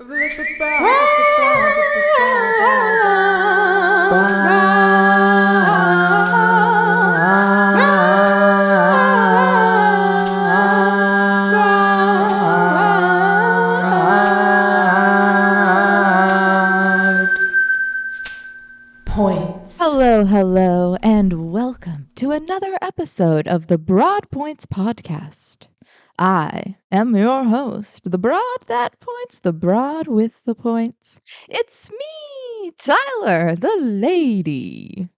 Points. Hello, and welcome to another episode of the Broad Points Podcast. I am your host, the broad that points, the broad with the points. It's me, Tyler, the lady.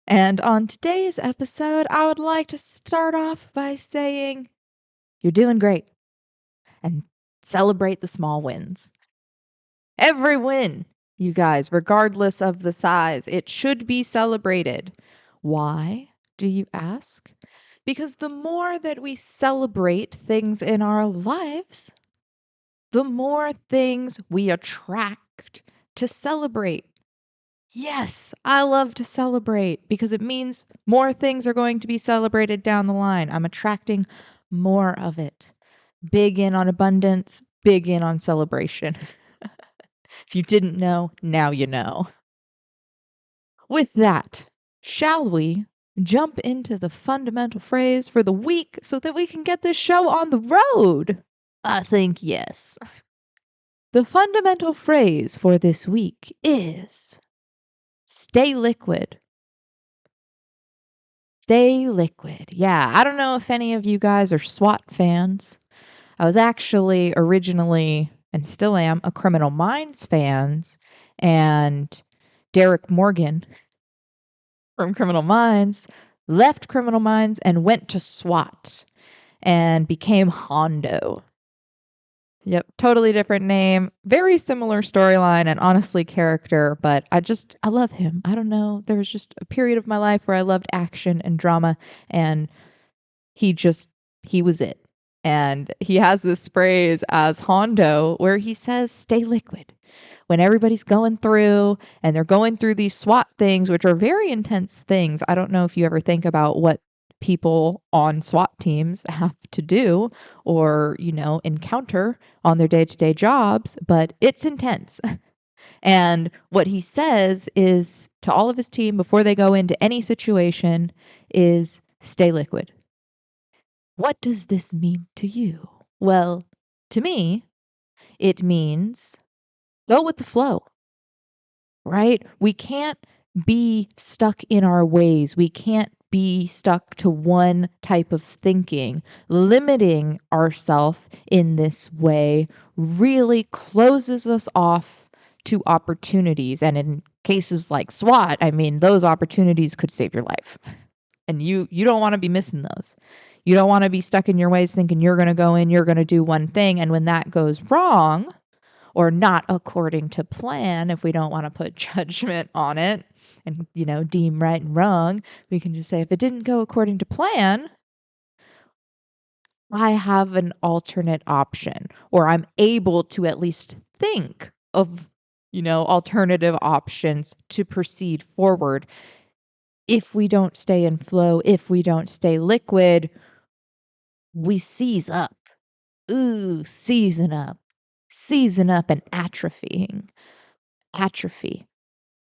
And on today's episode, I would like to start off by saying, you're doing great, and celebrate the small wins. Every win, you guys, regardless of the size, it should be celebrated. Why, do you ask? Because the more that we celebrate things in our lives, the more things we attract to celebrate. Yes, I love to celebrate because it means more things are going to be celebrated down the line. I'm attracting more of it. Big in on abundance, big in on celebration. If you didn't know, now you know. With that, shall we jump into the fundamental phrase for the week so that we can get this show on the road? I think yes. The fundamental phrase for this week is stay liquid. Stay liquid. Yeah, I don't know if any of you guys are SWAT fans. I was actually originally, and still am, a Criminal Minds fans, and Derek Morgan from Criminal Minds left Criminal Minds and went to SWAT and became Hondo. Yep, totally different name, very similar storyline and honestly character, but I love him. I don't know, there was just a period of my life where I loved action and drama, and he was it. And he has this phrase as Hondo where he says, stay liquid. When everybody's going through and they're going through these SWAT things, which are very intense things. I don't know if you ever think about what people on SWAT teams have to do or, encounter on their day-to-day jobs, but it's intense. And what he says is to all of his team before they go into any situation is stay liquid. What does this mean to you? Well, to me, it means go with the flow, right? We can't be stuck in our ways. We can't be stuck to one type of thinking. Limiting ourselves in this way really closes us off to opportunities. And in cases like SWAT, I mean, those opportunities could save your life. And you don't want to be missing those. You don't want to be stuck in your ways thinking you're going to go in, you're going to do one thing. And when that goes wrong or not according to plan, if we don't want to put judgment on it and, deem right and wrong, we can just say, if it didn't go according to plan, I have an alternate option, or I'm able to at least think of, alternative options to proceed forward. If we don't stay in flow, if we don't stay liquid, we seize up. Ooh, season up. Season up and atrophying. Atrophy.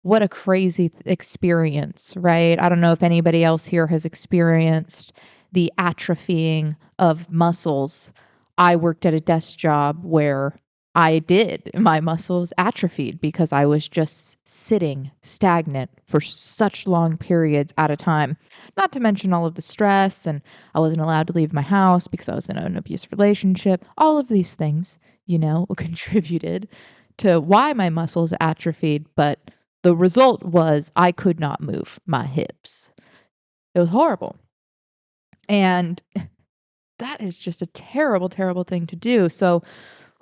What a crazy experience, right? I don't know if anybody else here has experienced the atrophying of muscles. I worked at a desk job where my muscles atrophied because I was just sitting stagnant for such long periods at a time. Not to mention all of the stress, and I wasn't allowed to leave my house because I was in an abusive relationship. All of these things, contributed to why my muscles atrophied, but the result was I could not move my hips. It was horrible. And that is just a terrible, terrible thing to do. So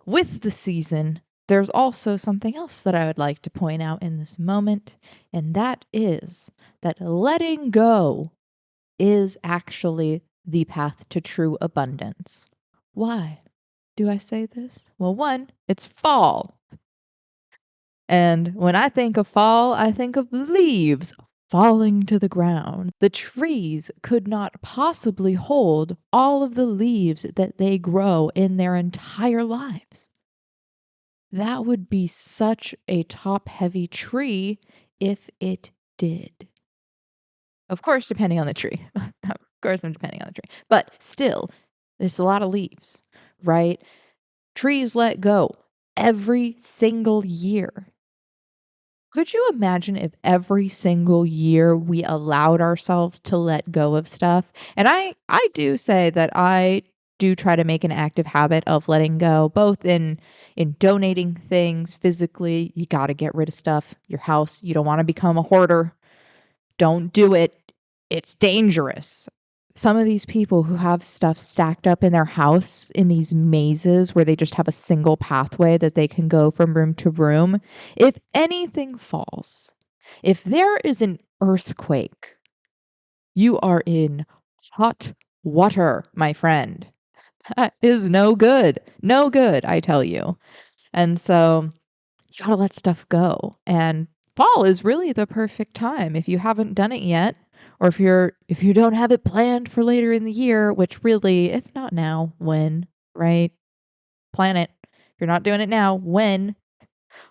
with the season, there's also something else that I would like to point out in this moment, and that is that letting go is actually the path to true abundance. Why do I say this? Well, one, it's fall. And when I think of fall, I think of leaves falling to the ground. The trees could not possibly hold all of the leaves that they grow in their entire lives. That would be such a top-heavy tree if it did. Of course, depending on the tree. Of course, I'm depending on the tree. But still, there's a lot of leaves, right? Trees let go every single year. Could you imagine if every single year we allowed ourselves to let go of stuff? And I do say that I do try to make an active habit of letting go, both in donating things physically. You got to get rid of stuff. Your house, you don't want to become a hoarder. Don't do it. It's dangerous. Some of these people who have stuff stacked up in their house in these mazes where they just have a single pathway that they can go from room to room, if anything falls, if there is an earthquake, you are in hot water, my friend. That is no good. No good, I tell you. And so you gotta let stuff go. And fall is really the perfect time if you haven't done it yet, or if you don't have it planned for later in the year, which really, if not now, when, right? Plan it. If you're not doing it now, when?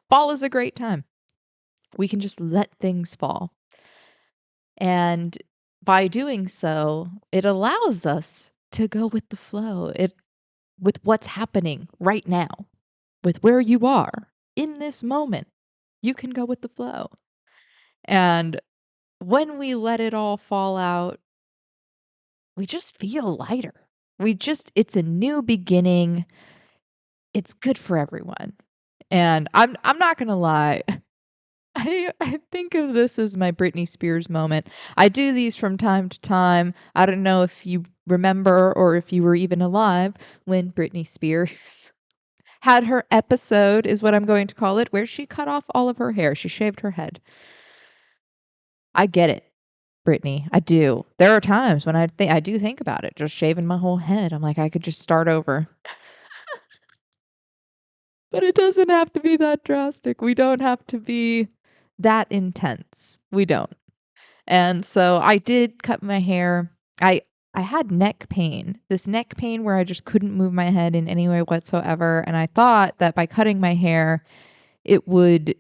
Fall is a great time. We can just let things fall. And by doing so, it allows us to go with the flow. With what's happening right now, with where you are in this moment. You can go with the flow. And when we let it all fall out, we just feel lighter. It's a new beginning. It's good for everyone. And I'm not gonna lie. I think of this as my Britney Spears moment. I do these from time to time. I don't know if you remember or if you were even alive when Britney Spears had her episode, is what I'm going to call it, where she cut off all of her hair. She shaved her head. I get it, Brittany. I do. There are times when I do think about it, just shaving my whole head. I'm like, I could just start over. But it doesn't have to be that drastic. We don't have to be that intense. We don't. And so I did cut my hair. I had neck pain. This neck pain where I just couldn't move my head in any way whatsoever, and I thought that by cutting my hair, it would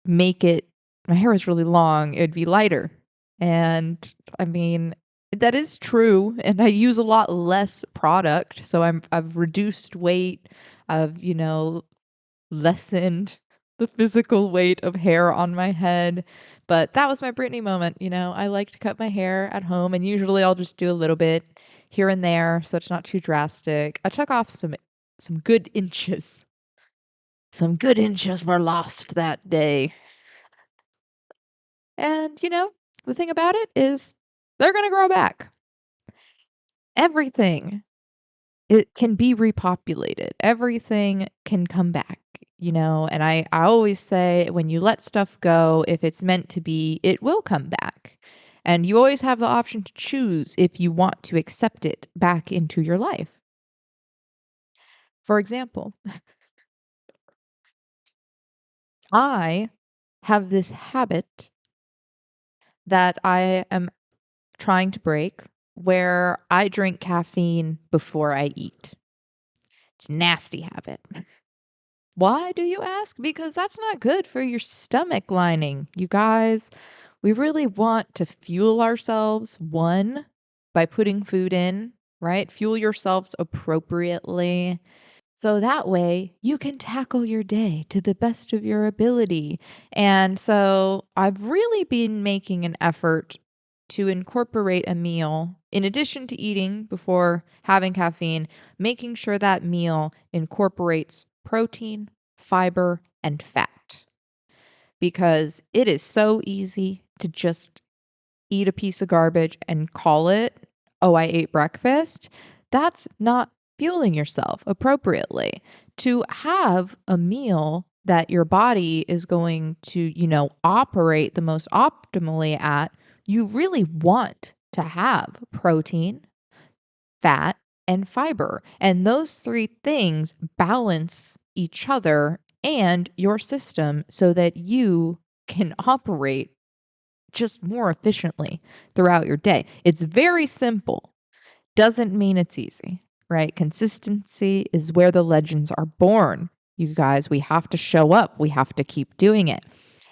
make it my hair was really long, it'd be lighter. And I mean, that is true, and I use a lot less product, so I've reduced weight. I've, lessened the physical weight of hair on my head. But that was my Britney moment. I like to cut my hair at home, and usually I'll just do a little bit here and there so it's not too drastic. I took off some good inches. Some good inches were lost that day. And, the thing about it is they're going to grow back. Everything, it can be repopulated. Everything can come back, and I always say when you let stuff go, if it's meant to be, it will come back. And you always have the option to choose if you want to accept it back into your life. For example, I have this habit that I am trying to break where I drink caffeine before I eat. It's a nasty habit. Why, do you ask? Because that's not good for your stomach lining. You guys, we really want to fuel ourselves, one, by putting food in, right? Fuel yourselves appropriately. So that way you can tackle your day to the best of your ability. And so I've really been making an effort to incorporate a meal in addition to eating before having caffeine, making sure that meal incorporates protein, fiber, and fat. Because it is so easy to just eat a piece of garbage and call it, oh, I ate breakfast. That's not fueling yourself appropriately. To have a meal that your body is going to, operate the most optimally at, you really want to have protein, fat, and fiber. And those three things balance each other and your system so that you can operate just more efficiently throughout your day. It's very simple. Doesn't mean it's easy, right? Consistency is where the legends are born. You guys, we have to show up. We have to keep doing it.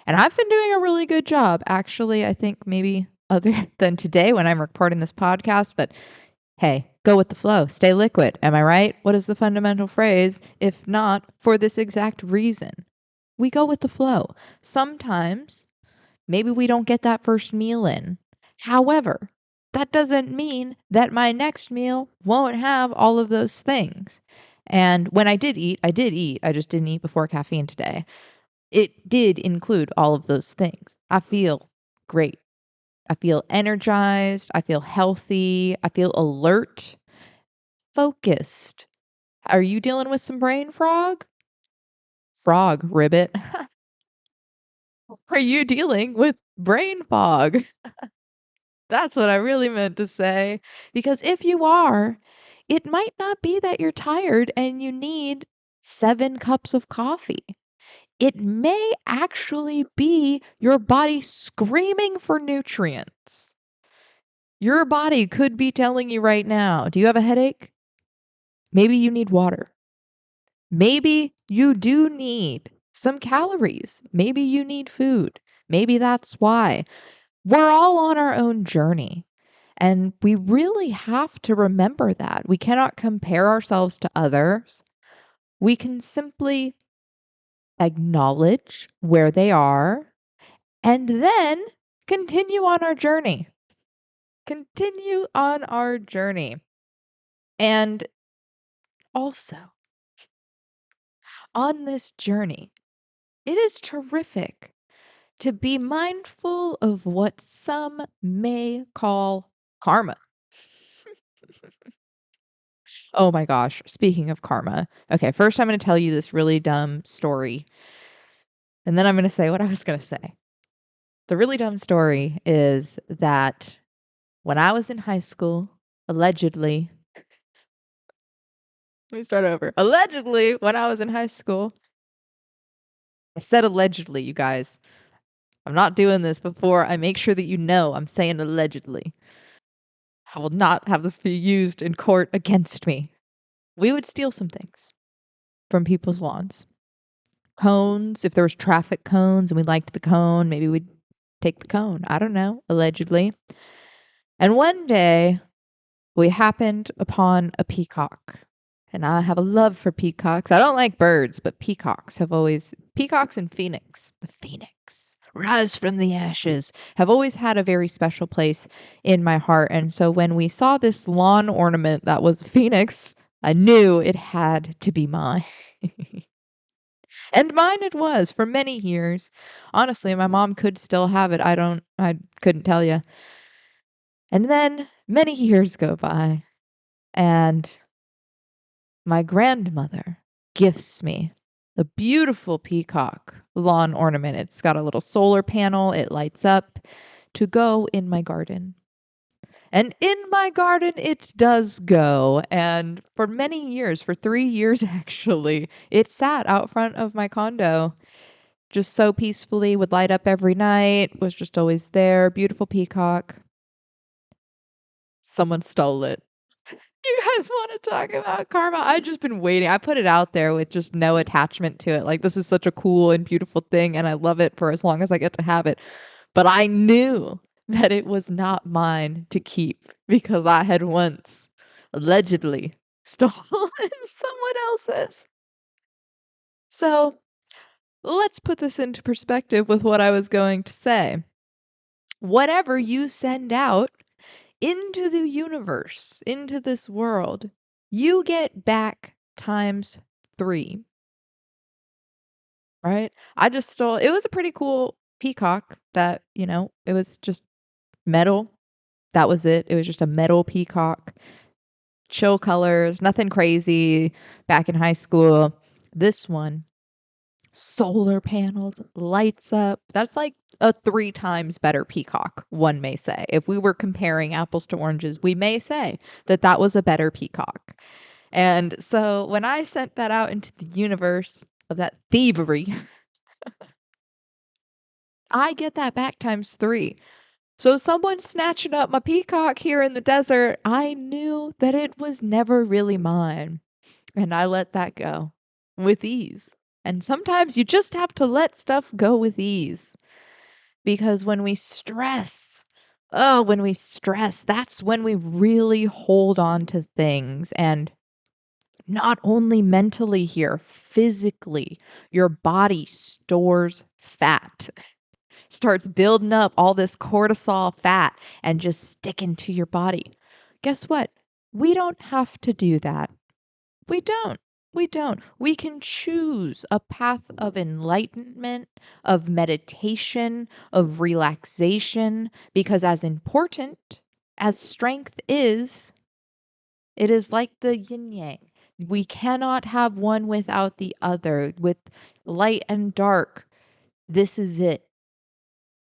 And I've been doing a really good job. Actually, I think maybe other than today when I'm recording this podcast, but hey, go with the flow, stay liquid. Am I right? What is the fundamental phrase? If not for this exact reason, we go with the flow. Sometimes maybe we don't get that first meal in. However, that doesn't mean that my next meal won't have all of those things. And when I did eat, I did eat. I just didn't eat before caffeine today. It did include all of those things. I feel great. I feel energized. I feel healthy. I feel alert, focused. Are you dealing with some brain frog? Frog, ribbit. Are you dealing with brain fog? That's what I really meant to say. Because if you are, it might not be that you're tired and you need 7 cups of coffee. It may actually be your body screaming for nutrients. Your body could be telling you right now, do you have a headache? Maybe you need water. Maybe you do need some calories. Maybe you need food. Maybe that's why. We're all on our own journey. And we really have to remember that. We cannot compare ourselves to others. We can simply acknowledge where they are and then continue on our journey. Continue on our journey. And also, on this journey, it is terrific to be mindful of what some may call karma. Oh my gosh, speaking of karma. Okay, first I'm going to tell you this really dumb story, and then I'm going to say what I was going to say. The really dumb story is that when I was in high school, allegedly, let me start over. Allegedly, when I was in high school, I said allegedly, you guys. I'm not doing this before I make sure that you know I'm saying allegedly. I will not have this be used in court against me. We would steal some things from people's lawns. Cones, if there was traffic cones and we liked the cone, maybe we'd take the cone. I don't know, allegedly. And one day we happened upon a peacock. And I have a love for peacocks. I don't like birds, but peacocks and phoenix, the phoenix, rise from the ashes, have always had a very special place in my heart. And so when we saw this lawn ornament that was a phoenix, I knew it had to be mine. And mine it was for many years. Honestly, my mom could still have it. I couldn't tell you. And then many years go by, and my grandmother gifts me a beautiful peacock lawn ornament. It's got a little solar panel, it lights up to go in my garden. And in my garden, it does go. And for many years, for 3 years actually, it sat out front of my condo just so peacefully, would light up every night, was just always there. Beautiful peacock. Someone stole it. You guys want to talk about karma? I've just been waiting. I put it out there with just no attachment to it. Like, this is such a cool and beautiful thing, and I love it for as long as I get to have it. But I knew that it was not mine to keep because I had once allegedly stolen someone else's. So let's put this into perspective with what I was going to say. Whatever you send out into the universe, into this world, you get back times 3. Right? I just stole it was a pretty cool peacock that, it was just metal. That was it. It was just a metal peacock. Chill colors, nothing crazy back in high school. This one, solar panels, lights up. That's like a 3 times better peacock, one may say. If we were comparing apples to oranges, we may say that that was a better peacock. And so when I sent that out into the universe of that thievery, I get that back times 3. So someone snatching up my peacock here in the desert, I knew that it was never really mine. And I let that go with ease. And sometimes you just have to let stuff go with ease. Because when we stress, that's when we really hold on to things. And not only mentally here, physically, your body stores fat, starts building up all this cortisol fat and just sticking to your body. Guess what? We don't have to do that. We don't. We don't. We can choose a path of enlightenment, of meditation, of relaxation, because as important as strength is, it is like the yin yang. We cannot have one without the other. With light and dark, this is it.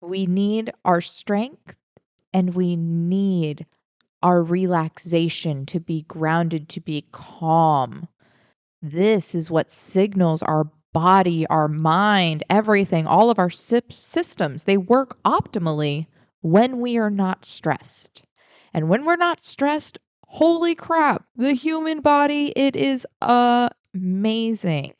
We need our strength and we need our relaxation to be grounded, to be calm. This is what signals our body, our mind, everything, all of our systems. They work optimally when we are not stressed. And when we're not stressed, holy crap, the human body, it is amazing.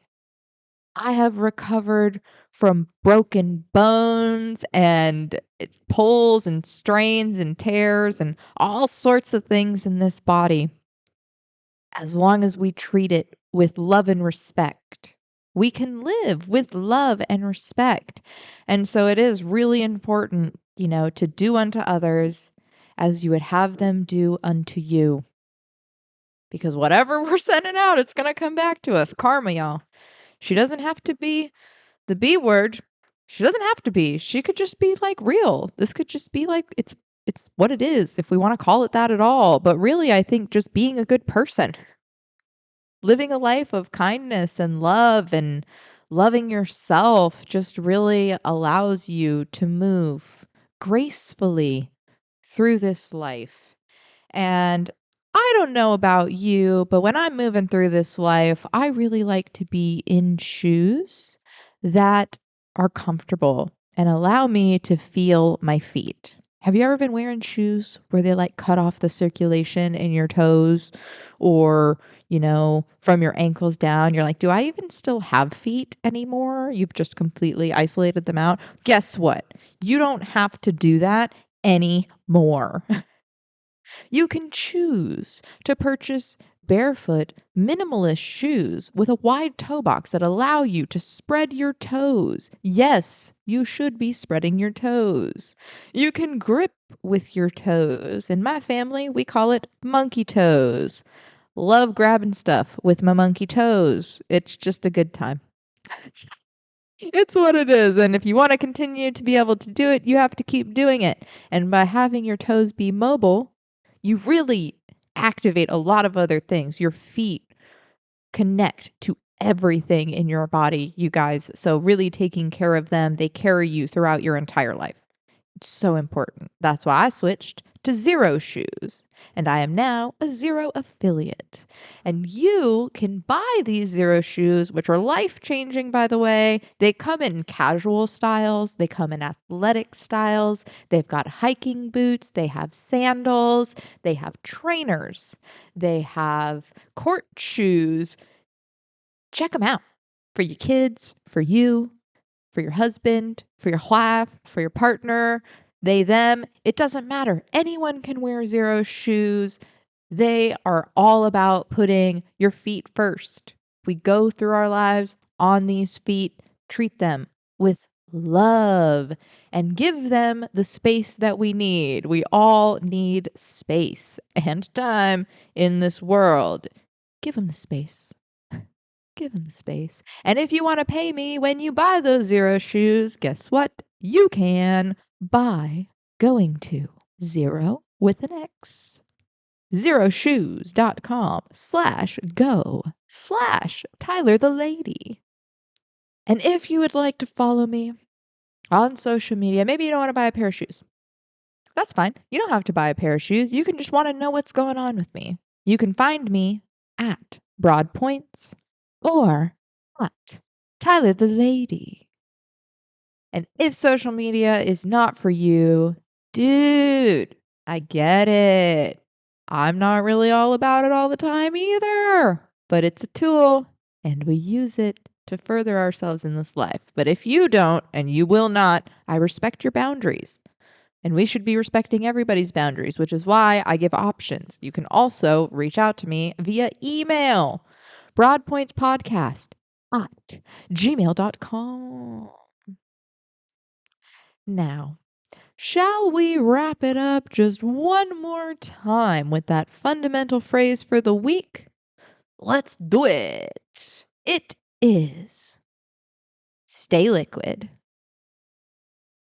I have recovered from broken bones and pulls and strains and tears and all sorts of things in this body. As long as we treat it with love and respect, we can live with love and respect. And so it is really important, to do unto others as you would have them do unto you. Because whatever we're sending out, it's going to come back to us. Karma, y'all. She doesn't have to be the B word. She doesn't have to be. She could just be like real. This could just be like it's what it is, if we want to call it that at all. But really, I think just being a good person, living a life of kindness and love and loving yourself just really allows you to move gracefully through this life. And I don't know about you, but when I'm moving through this life, I really like to be in shoes that are comfortable and allow me to feel my feet. Have you ever been wearing shoes where they like cut off the circulation in your toes or, from your ankles down? You're like, do I even still have feet anymore? You've just completely isolated them out. Guess what? You don't have to do that anymore. You can choose to purchase barefoot, minimalist shoes with a wide toe box that allow you to spread your toes. Yes, you should be spreading your toes. You can grip with your toes. In my family, we call it monkey toes. Love grabbing stuff with my monkey toes. It's just a good time. It's what it is. And if you want to continue to be able to do it, you have to keep doing it. And by having your toes be mobile, you really activate a lot of other things. Your feet connect to everything in your body, you guys. So really taking care of them, they carry you throughout your entire life. It's so important. That's why I switched to Xero shoes. And I am now a Xero affiliate. And you can buy these Xero shoes, which are life-changing, by the way. They come in casual styles. They come in athletic styles. They've got hiking boots. They have sandals. They have trainers. They have court shoes. Check them out for your kids, for you, for your husband, for your wife, for your partner, they, them. It doesn't matter. Anyone can wear Xero shoes. They are all about putting your feet first. We go through our lives on these feet, treat them with love and give them the space that we need. We all need space and time in this world. Give them the space. Give them the space. And if you want to pay me when you buy those Xero shoes, guess what? You can by going to Xero with an X. Xeroshoes.com/go/Tyler the Lady. And if you would like to follow me on social media, maybe you don't want to buy a pair of shoes. That's fine. You don't have to buy a pair of shoes. You can just want to know what's going on with me. You can find me at Broad Points or at Tyler the Lady. And if social media is not for you, dude, I get it. I'm not really all about it all the time either, but it's a tool. and we use it to further ourselves in this life. But if you don't, and you will not, I respect your boundaries. And we should be respecting everybody's boundaries, which is why I give options. You can also reach out to me via email, broadpointspodcast@gmail.com. Now, shall we wrap it up just one more time with that fundamental phrase for the week? Let's do it. It is stay liquid.